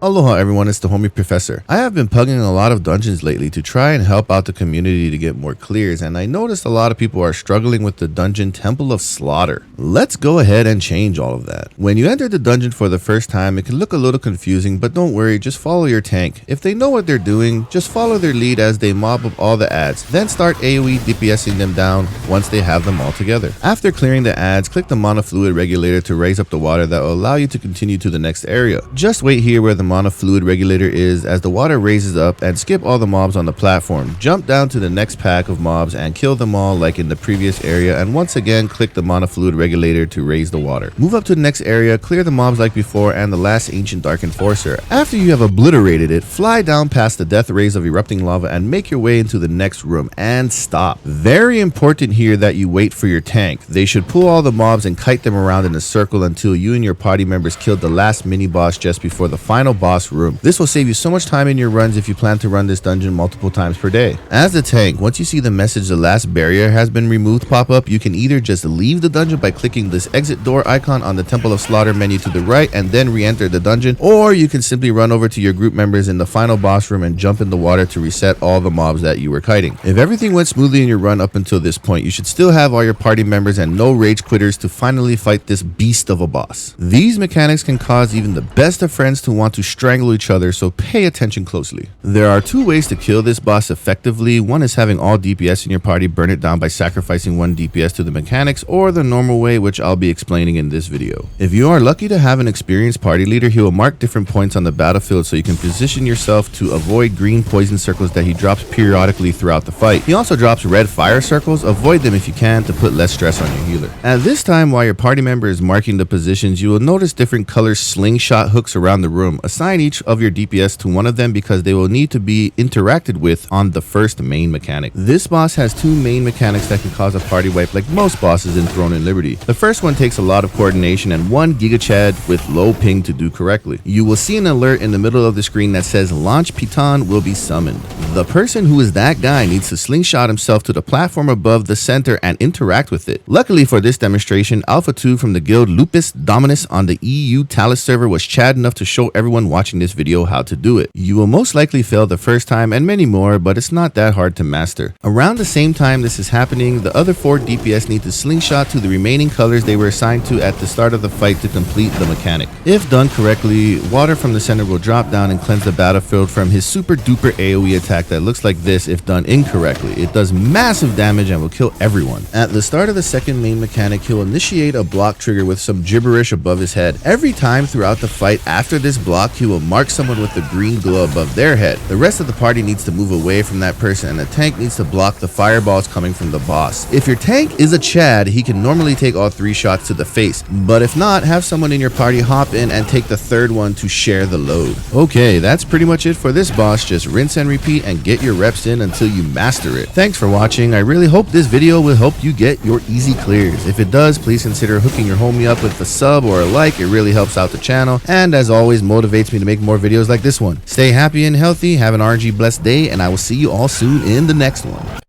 Aloha everyone, it's the homie Professor. I have been pugging a lot of dungeons lately to try and help out the community to get more clears, and I noticed a lot of people are struggling with the dungeon Temple of Slaughter. Let's go ahead and change all of that. When you enter the dungeon for the first time, it can look a little confusing, but don't worry, just follow your tank. If they know what they're doing, just follow their lead as they mob up all the ads, then start AoE DPSing them down once they have them all together. After clearing the ads, click the mana fluid regulator to raise up the water that will allow you to continue to the next area. Just wait here where the mana fluid regulator is as the water raises up, and skip all the mobs on the platform. Jump down to the next pack of mobs and kill them all like in the previous area, and once again click the mana fluid regulator to raise the water. Move up to the next area, clear the mobs like before and the last ancient dark enforcer. After you have obliterated it, fly down past the death rays of erupting lava and make your way into the next room and stop. Very important here that you wait for your tank. They should pull all the mobs and kite them around in a circle until you and your party members killed the last mini boss just before the final boss room. This will save you so much time in your runs if you plan to run this dungeon multiple times per day. As the tank, once you see the message the last barrier has been removed pop up, you can either just leave the dungeon by clicking this exit door icon on the Temple of Slaughter menu to the right and then re-enter the dungeon, or you can simply run over to your group members in the final boss room and jump in the water to reset all the mobs that you were kiting. If everything went smoothly in your run up until this point, you should still have all your party members and no rage quitters to finally fight this beast of a boss. These mechanics can cause even the best of friends to want to strangle each other, so pay attention closely. There are two ways to kill this boss effectively. One is having all DPS in your party burn it down by sacrificing one DPS to the mechanics, or the normal way, which I'll be explaining in this video. If you are lucky to have an experienced party leader, he will mark different points on the battlefield so you can position yourself to avoid green poison circles that he drops periodically throughout the fight. He also drops red fire circles. Avoid them if you can to put less stress on your healer. At this time, while your party member is marking the positions, you will notice different color slingshot hooks around the room. Assign each of your DPS to one of them because they will need to be interacted with on the first main mechanic. This boss has two main mechanics that can cause a party wipe like most bosses in Throne and Liberty. The first one takes a lot of coordination and one Giga Chad with low ping to do correctly. You will see an alert in the middle of the screen that says Launch Piton will be summoned. The person who is that guy needs to slingshot himself to the platform above the center and interact with it. Luckily for this demonstration, Alpha 2 from the guild Lupus Dominus on the EU Talus server was Chad enough to show everyone watching this video how to do it. You will most likely fail the first time and many more, but it's not that hard to master. Around the same time this is happening, the other 4 DPS need to slingshot to the remaining colors they were assigned to at the start of the fight to complete the mechanic. If done correctly, water from the center will drop down and cleanse the battlefield from his super duper AoE attack that looks like this. If done incorrectly, it does massive damage and will kill everyone. At the start of the second main mechanic, he'll initiate a block trigger with some gibberish above his head. Every time throughout the fight after this block, he will mark someone with the green glow above their head. The rest of the party needs to move away from that person, and the tank needs to block the fireballs coming from the boss. If your tank is a Chad, he can normally take all 3 shots to the face, but if not, have someone in your party hop in and take the third one to share the load. Okay, that's pretty much it for this boss. Just rinse and repeat and get your reps in until you master it. Thanks for watching. I really hope this video will help you get your easy clears. If it does, please consider hooking your homie up with a sub or a like. It really helps out the channel, and as always motivates me to make more videos like this one. Stay happy and healthy, have an RNG blessed day, and I will see you all soon in the next one.